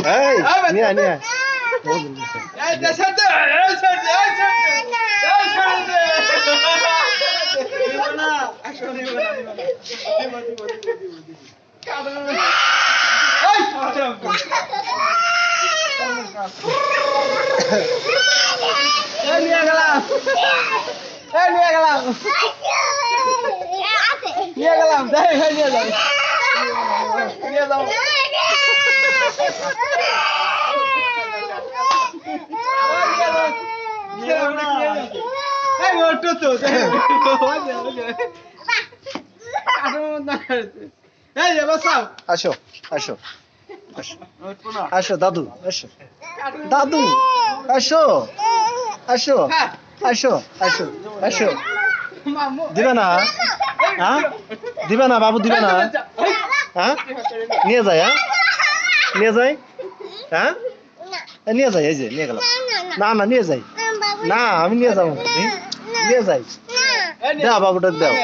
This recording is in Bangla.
এই নিয়ে আয়, নিয়ে আয়। নিয়ে গেলাম নিয়ে গেলাম নিয়ে গেলাম যাই নিয়ে যাই নিয়ে যাও আসো আসো আসো আসো দাদু আসো দাদু আসো আসো আসো আসো আসো দিবে না হ্যাঁ দিবে না বাবু দিবে না হ্যাঁ নিয়ে যায় হ্যাঁ নিয়ে যায় হ্যাঁ নিয়ে যাই এই যে নিয়ে গেলাম না না নিয়ে যাই না আমি নিয়ে যাবো নিয়ে যাই দাও বাবুটা দাও